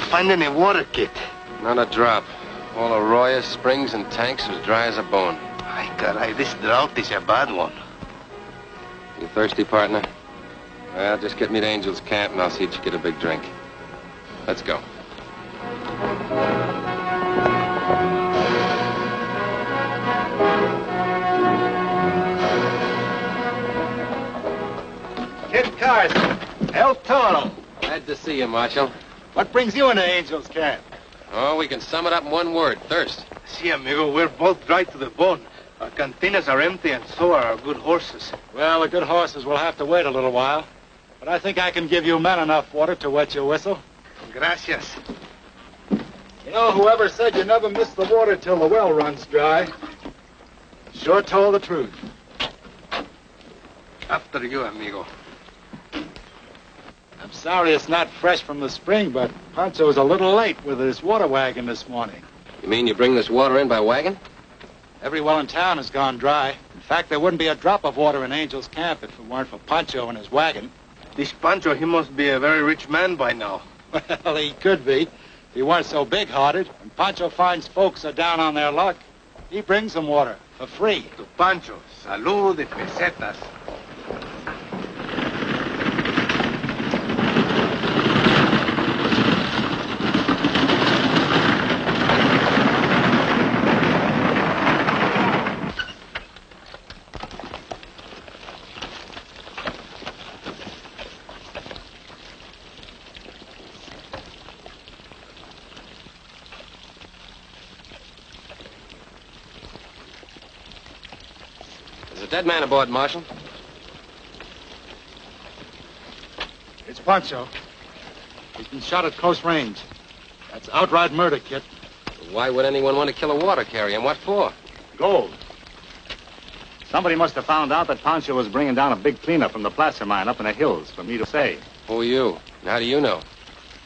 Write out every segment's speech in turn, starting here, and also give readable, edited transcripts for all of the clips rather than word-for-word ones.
find any water, kid? Not a drop. All arroyos, springs, and tanks are as dry as a bone. Ay, caray, this drought is a bad one. You thirsty, partner? Well, just get me to Angel's Camp and I'll see that you get a big drink. Let's go. Kid Carson, El Toro. Glad to see you, Marshal. What brings you into Angel's Camp? Oh, we can sum it up in one word, thirst. See, amigo, we're both dry to the bone. Our cantinas are empty, and so are our good horses. Well, the good horses will have to wait a little while. But I think I can give you men enough water to wet your whistle. Gracias. You know, whoever said you never miss the water till the well runs dry, sure told the truth. After you, amigo. I'm sorry it's not fresh from the spring, but Pancho was a little late with his water wagon this morning. You mean you bring this water in by wagon? Every well in town has gone dry. In fact, there wouldn't be a drop of water in Angel's Camp if it weren't for Pancho and his wagon. This Pancho, he must be a very rich man by now. Well, he could be if he weren't so big-hearted. When Pancho finds folks are down on their luck, he brings them water for free. To Pancho, salud de pesetas. There's a dead man aboard, Marshal. It's Pancho. He's been shot at close range. That's outright murder, Kit. Why would anyone want to kill a water carrier, and what for? Gold. Somebody must have found out that Pancho was bringing down a big cleanup from the placer mine up in the hills for me to say. Who are you? And how do you know?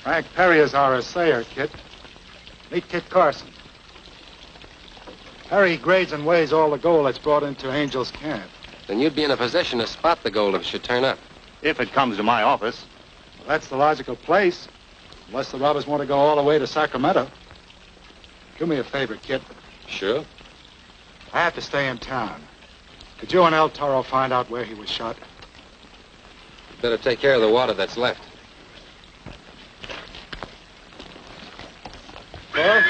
Frank Perry is our assayer, Kit. Meet Kit Carson. Perry grades and weighs all the gold that's brought into Angel's Camp. Then you'd be in a position to spot the gold if it should turn up. If it comes to my office. Well, that's the logical place. Unless the robbers want to go all the way to Sacramento. Do me a favor, Kit. Sure. I have to stay in town. Could you and El Toro find out where he was shot? You'd better take care of the water that's left. Toro?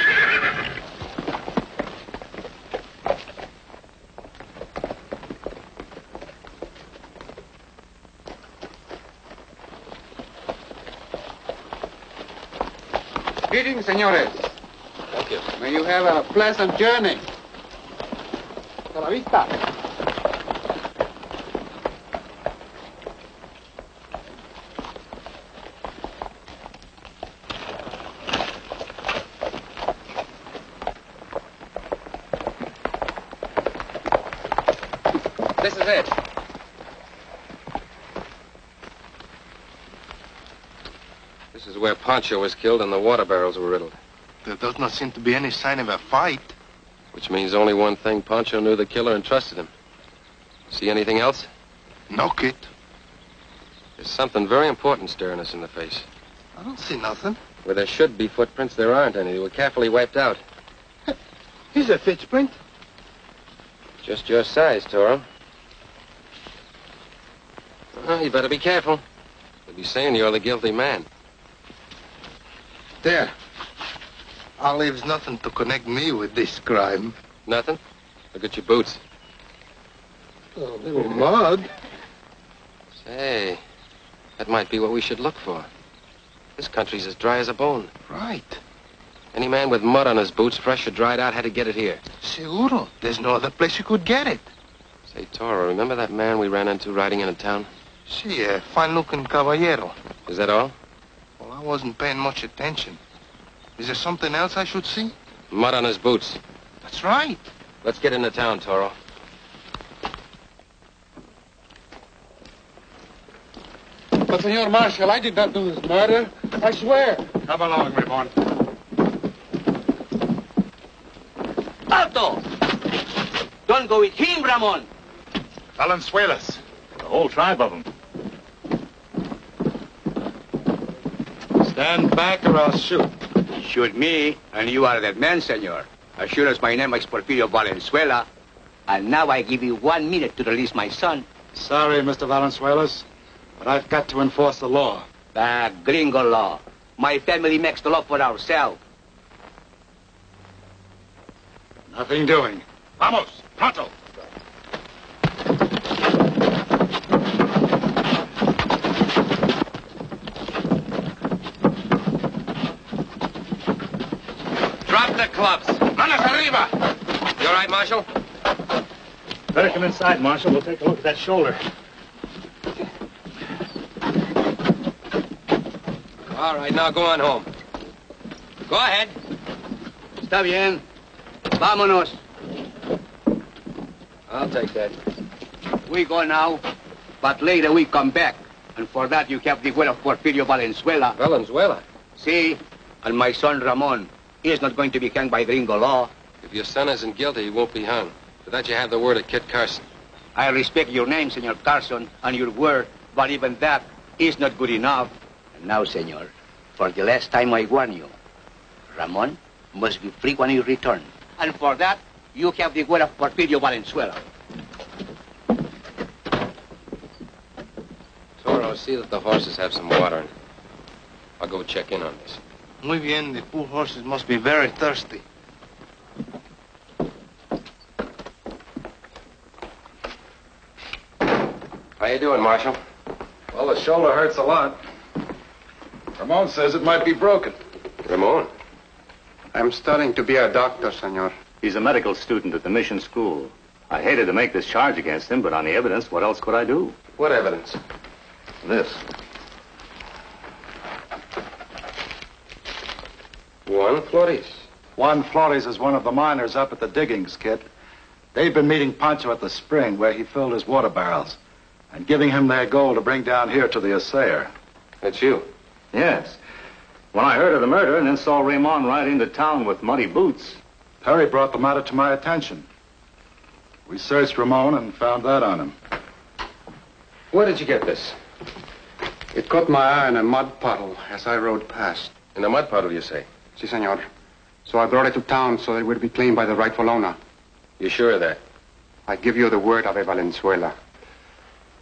Greetings, senores. Thank you. May you have a pleasant journey. Hasta la vista. This is it. This is where Pancho was killed and the water barrels were riddled. There does not seem to be any sign of a fight. Which means only one thing. Pancho knew the killer and trusted him. See anything else? No, Kit. There's something very important staring us in the face. I don't see nothing. Where there should be footprints, there aren't any. They were carefully wiped out. Here's a footprint. Just your size, Toro. Well, you better be careful. They'll be saying you're the guilty man. There. I'll leave nothing to connect me with this crime. Nothing? Look at your boots. A little mud. Say, that might be what we should look for. This country's as dry as a bone. Right. Any man with mud on his boots, fresh or dried out, had to get it here. Seguro. There's no other place you could get it. Say, Toro, remember that man we ran into riding into town? See, a fine-looking caballero. Is that all? Well, I wasn't paying much attention. Is there something else I should see? Mud on his boots. That's right. Let's get into town, Toro. But, Senor Marshal, I did not do this murder. I swear. Come along, Ramon. Alto! Don't go with him, Ramon. Valenzuelas. The whole tribe of them. Stand back or I'll shoot. shoot me, and you are that man, senor. As sure as my name is Porfirio Valenzuela. And now I give you 1 minute to release my son. Sorry, Mr. Valenzuelas, but I've got to enforce the law. The gringo law. My family makes the law for ourselves. Nothing doing. Vamos, pronto. Drop the clubs. Manos arriba! You all right, Marshal? Better come inside, Marshal. We'll take a look at that shoulder. All right, now go on home. Go ahead. Está bien. Vámonos. I'll take that. We go now, but later we come back. And for that you have the word of Porfirio Valenzuela. Valenzuela? See? And my son Ramon. He is not going to be hanged by gringo law. If your son isn't guilty, he won't be hung. For that you have the word of Kid Carson. I respect your name, Senor Carson, and your word, but even that is not good enough. And now, Senor, for the last time I warn you, Ramon must be free when you return. And for that, you have the word of Porfirio Valenzuela. Toro, see that the horses have some water. And I'll go check in on this. Muy bien, the poor horses must be very thirsty. How you doing, Marshal? Well, the shoulder hurts a lot. Ramon says it might be broken. Ramon? I'm studying to be a doctor, senor. He's a medical student at the mission school. I hated to make this charge against him, but on the evidence, what else could I do? What evidence? This. Juan Flores. Juan Flores is one of the miners up at the diggings, Kid. They've been meeting Pancho at the spring where he filled his water barrels and giving him their gold to bring down here to the assayer. That's you. Yes. When I heard of the murder and then saw Raymond ride into town with muddy boots. Perry brought the matter to my attention. We searched Ramon and found that on him. Where did you get this? It caught my eye in a mud puddle as I rode past. In a mud puddle, you say? Si, senor. So I brought it to town so it would be cleaned by the rightful owner. You sure of that? I give you the word of a Valenzuela.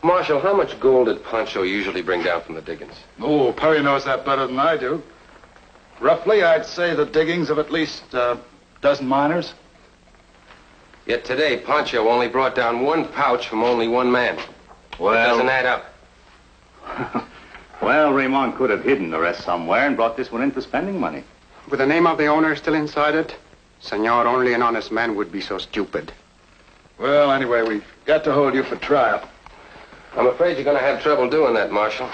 Marshal, how much gold did Pancho usually bring down from the diggings? Oh, Perry knows that better than I do. Roughly, I'd say the diggings of at least a dozen miners. Yet today, Pancho only brought down 1 pouch from only 1 man. Well, it doesn't add up. Well, Raymond could have hidden the rest somewhere and brought this one in for spending money. With the name of the owner still inside it, senor, only an honest man would be so stupid. Well, anyway, we've got to hold you for trial. I'm afraid you're going to have trouble doing that, Marshal.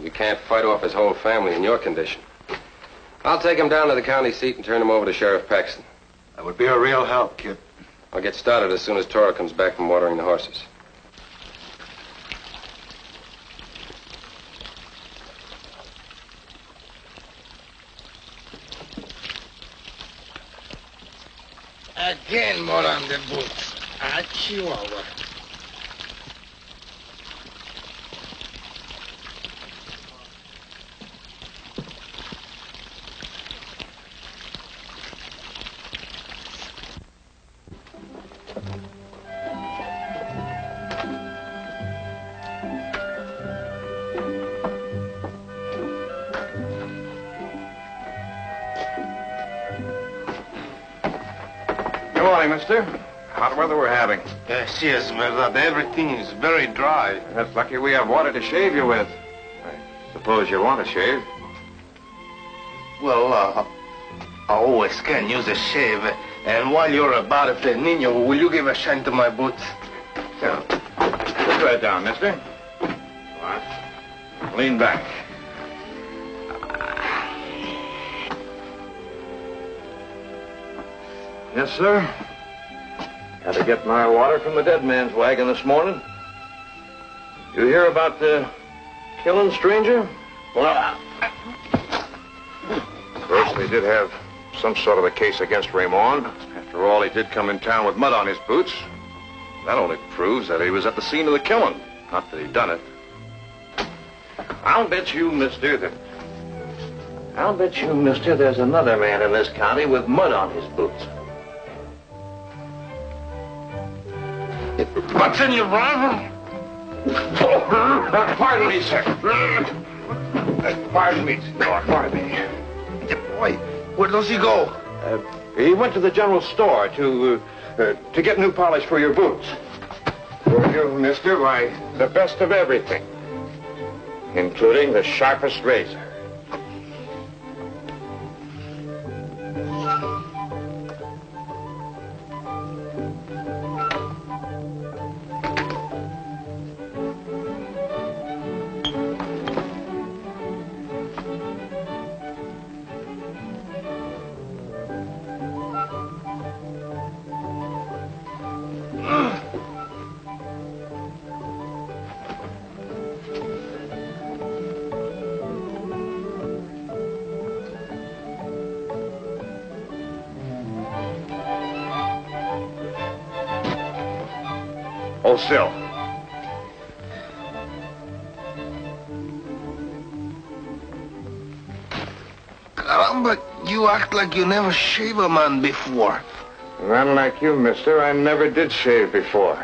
You can't fight off his whole family in your condition. I'll take him down to the county seat and turn him over to Sheriff Paxton. That would be a real help, Kid. I'll get started as soon as Toro comes back from watering the horses. Again, more on the boots. A Chihuahua. Good morning, mister. Hot weather we're having. Yes, verdad. Everything is very dry. That's lucky we have water to shave you with. I suppose you want to shave. Well, I always can use a shave. And while you're about it, Nino, will you give a shine to my boots? Yeah. Put that down, mister. Come on. Lean back. Yes, sir. Had to get my water from the dead man's wagon this morning. You hear about the killing stranger? Well, first they did have some sort of a case against Raymond. After all, he did come in town with mud on his boots. That only proves that he was at the scene of the killing, not that he done it. I'll bet you, mister, that I'll bet you, mister, there's another man in this county with mud on his boots. What's in your rifle? Pardon me, sir. Pardon me, senor. Pardon me. Boy, where does he go? He went to the general store to get new polish for your boots. For you, mister, why, the best of everything, including the sharpest razor. Hold still. Caramba, you act like you never shave a man before. Unlike you, mister, I never did shave before.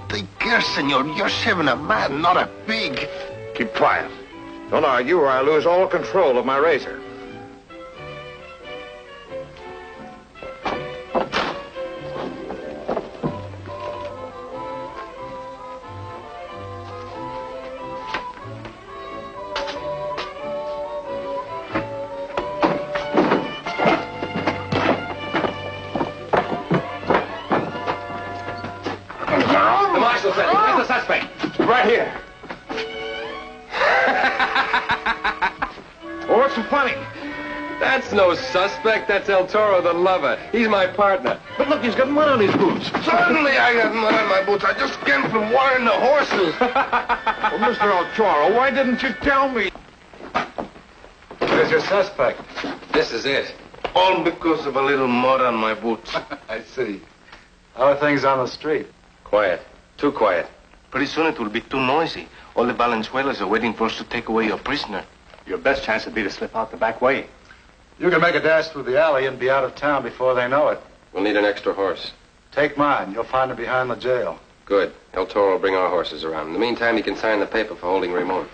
Take care, senor. You're shaving a man, not a pig. Keep quiet. Don't argue or I'll lose all control of my razor. The marshal said, where's the suspect? Right here. Well, what's so funny? That's no suspect. That's El Toro, the lover. He's my partner. But look, he's got mud on his boots. Certainly I got mud on my boots. I just came from watering the horses. Well, Mr. El Toro, why didn't you tell me? Where's your suspect? This is it. All because of a little mud on my boots. I see. How are things on the street? Quiet. Too quiet. Pretty soon it will be too noisy. All the Valenzuelas are waiting for us to take away your prisoner. Your best chance would be to slip out the back way. You can make a dash through the alley and be out of town before they know it. We'll need an extra horse. Take mine. You'll find it behind the jail. Good. El Toro will bring our horses around. In the meantime, you can sign the paper for holding Ramon.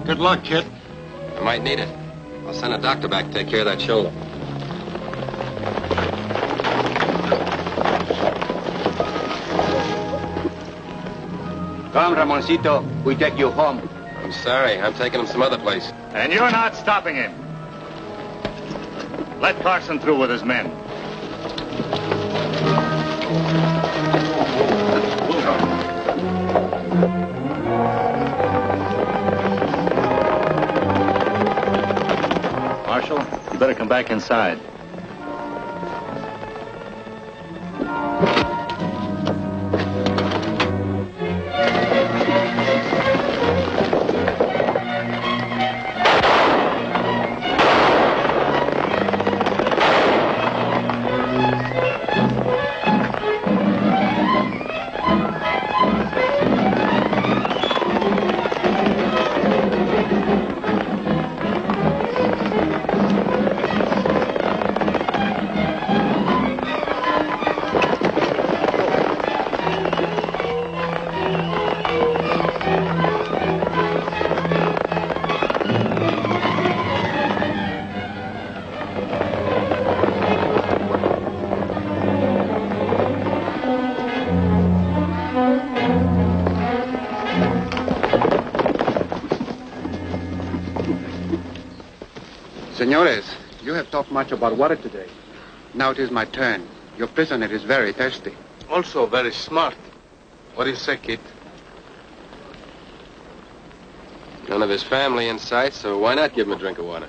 Good luck, kid. I might need it. I'll send a doctor back to take care of that shoulder. Come, Ramoncito. We take you home. I'm sorry. I'm taking him some other place. And you're not stopping him. Let Carson through with his men. Marshal, you better come back inside. Senores, you have talked much about water today. Now it is my turn. Your prisoner is very thirsty. Also very smart. What do you say, kid? None of his family in sight, so why not give him a drink of water?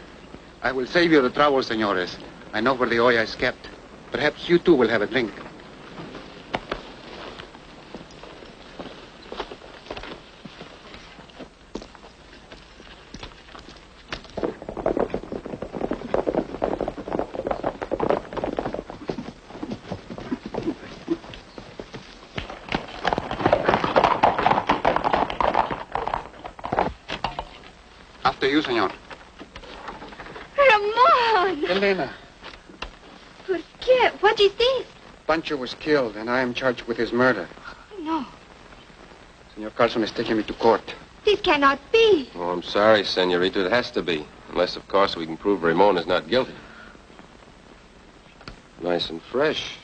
I will save you the trouble, senores. I know where the olla is kept. Perhaps you too will have a drink. After you, senor. Ramon! Elena, ¿Por qué? What is this? Pancho was killed, and I am charged with his murder. No, Senor Carson is taking me to court. this cannot be. Oh, I'm sorry, senorita. It has to be. Unless, of course, we can prove Ramon is not guilty. Nice and fresh.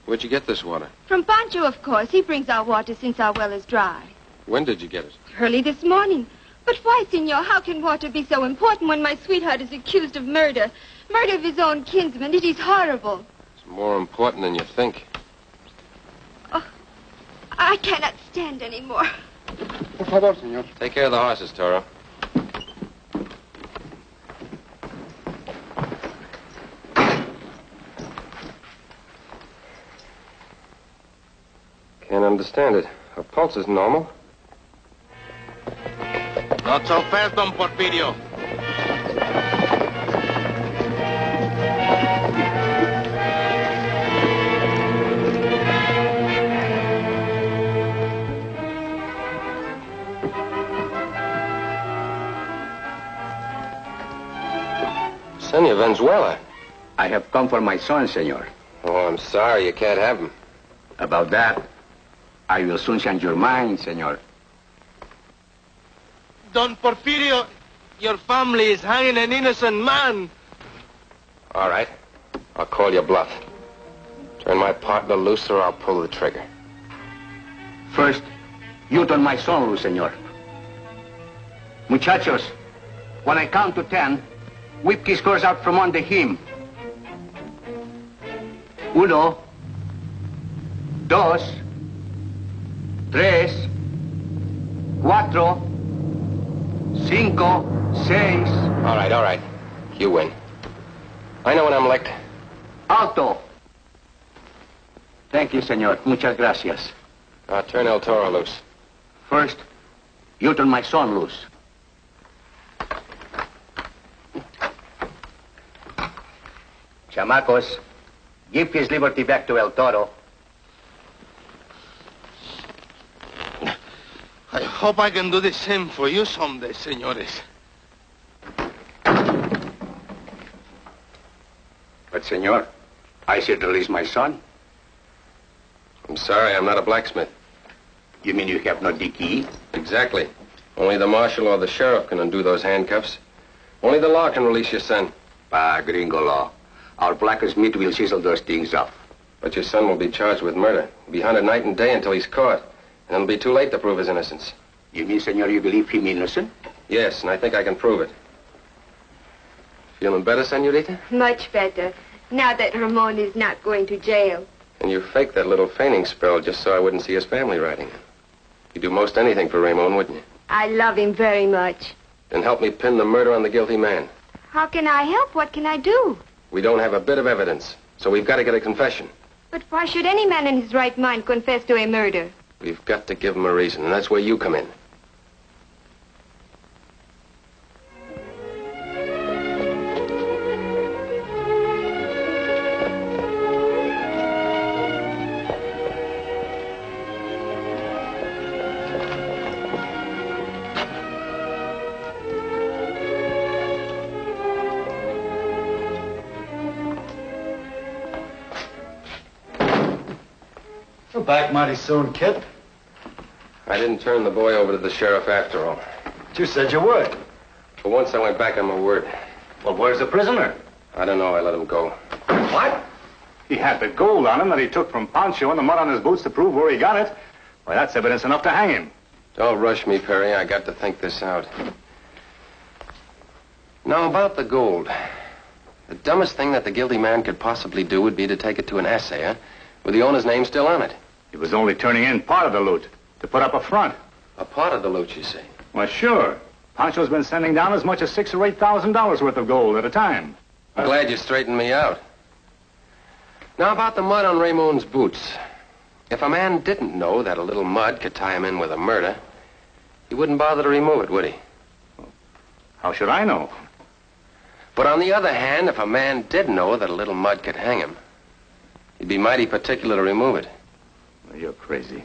Where'd you get this water? From Pancho, of course. He brings our water since our well is dry. When did you get it? Early this morning. But why, senor? How can water be so important when my sweetheart is accused of murder? Murder of his own kinsman. It is horrible. It's more important than you think. Oh, I cannot stand anymore. Por favor, senor. Take care of the horses, Toro. Can't understand it. Her pulse is normal. Not so fast, Don Porfirio. Senor Venezuela. I have come for my son, senor. Oh, I'm sorry. You can't have him. About that, I will soon change your mind, senor. Don Porfirio, your family is hanging an innocent man. All right. I'll call your bluff. Turn my partner loose or I'll pull the trigger. First, you turn my son loose, senor. Muchachos, when I count to 10, whip his scores out from under him. 1, 2, 3, 4, 5, 6. All right. You win. I know when I'm licked. Alto. Thank you, senor. Muchas gracias. I'll turn El Toro loose. First, you turn my son loose. Chamacos, give his liberty back to El Toro. I hope I can do the same for you someday, senores. But, senor, I should release my son. I'm sorry, I'm not a blacksmith. You mean you have not the key? Exactly. Only the marshal or the sheriff can undo those handcuffs. Only the law can release your son. Gringo law. Our blackest meat will chisel those things off. But your son will be charged with murder. He'll be hunted night and day until he's caught. And it'll be too late to prove his innocence. You mean, senor, you believe him innocent? Yes, and I think I can prove it. Feeling better, senorita? Much better. Now that Ramon is not going to jail. And you faked that little fainting spell just so I wouldn't see his family writing. You'd do most anything for Ramon, wouldn't you? I love him very much. Then help me pin the murder on the guilty man. How can I help? What can I do? We don't have a bit of evidence, so we've got to get a confession. But why should any man in his right mind confess to a murder? We've got to give him a reason, and that's where you come in. You're back mighty soon, kid. I didn't turn the boy over to the sheriff after all. But you said you would. For once, I went back on my word. Well, where's the prisoner? I don't know. I let him go. What? He had the gold on him that he took from Pancho and the mud on his boots to prove where he got it. Why, that's evidence enough to hang him. Don't rush me, Perry. I got to think this out. Now, about the gold. The dumbest thing that the guilty man could possibly do would be to take it to an assayer with the owner's name still on it. He was only turning in part of the loot to put up a front. A part of the loot, you say? Well, sure. Pancho's been sending down as much as $6,000 or $8,000 worth of gold at a time. I'm glad you straightened me out. Now, about the mud on Ramon's boots. If a man didn't know that a little mud could tie him in with a murder, he wouldn't bother to remove it, would he? How should I know? But on the other hand, if a man did know that a little mud could hang him, he'd be mighty particular to remove it. Well, you're crazy.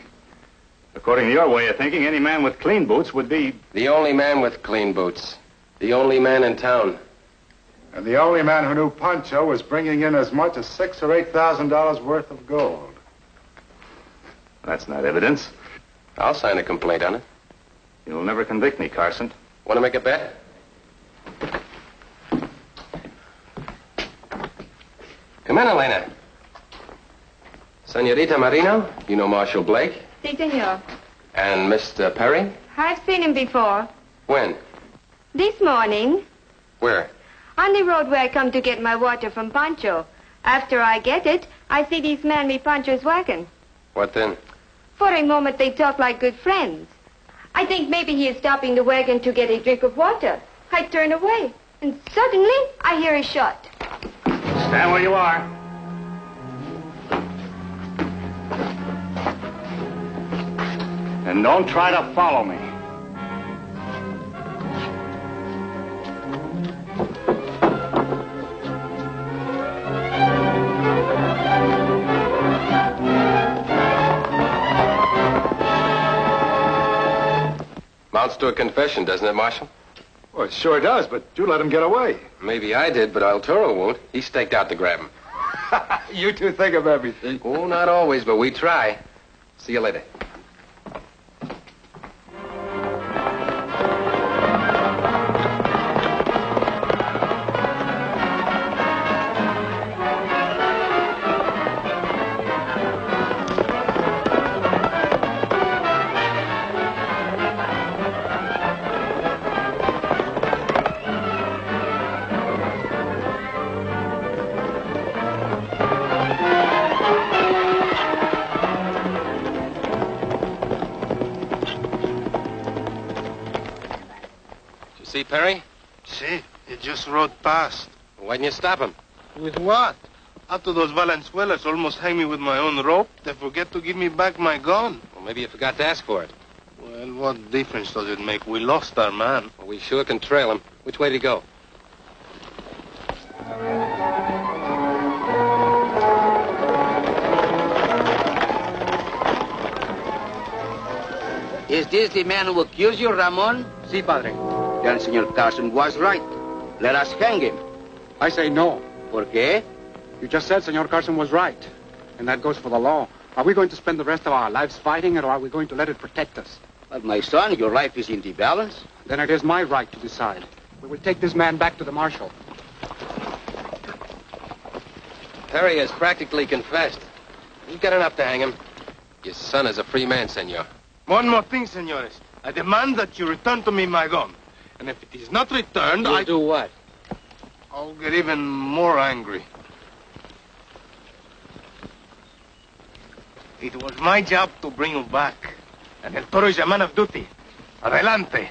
According to your way of thinking, any man with clean boots would be... The only man with clean boots. The only man in town. And the only man who knew Pancho was bringing in as much as $6,000 or $8,000 worth of gold. That's not evidence. I'll sign a complaint on it. You'll never convict me, Carson. Want to make a bet? Come in, Elena. Senorita Marino, you know Marshal Blake? Si, senor. And Mr. Perry? I've seen him before. When? This morning. Where? On the road where I come to get my water from Pancho. After I get it, I see this man with Pancho's wagon. What then? For a moment, they talk like good friends. I think maybe he is stopping the wagon to get a drink of water. I turn away, and suddenly I hear a shot. Stand where you are. And don't try to follow me. Amounts to a confession, doesn't it, Marshal? Well, it sure does, but you let him get away. Maybe I did, but Altoro won't. He staked out to grab him. You two think of everything. Oh, not always, but we try. See you later. See Perry? See, he just rode past. Why didn't you stop him? With what? After those Valenzuelas almost hang me with my own rope, they forget to give me back my gun. Well, maybe you forgot to ask for it. Well, what difference does it make? We lost our man. Well, we sure can trail him. Which way did he go? Is this the man who accused you, Ramon? Si, padre. Then Senor Carson was right. Let us hang him. I say no. ¿Por qué? You just said Senor Carson was right. And that goes for the law. Are we going to spend the rest of our lives fighting it, or are we going to let it protect us? But my son, your life is in the balance. Then it is my right to decide. We will take this man back to the marshal. Perry has practically confessed. He's got enough to hang him. Your son is a free man, senor. One more thing, senores. I demand that you return to me my gun. And if it is not returned, You'll do what? I'll get even more angry. It was my job to bring you back. And El Toro is a man of duty. Adelante.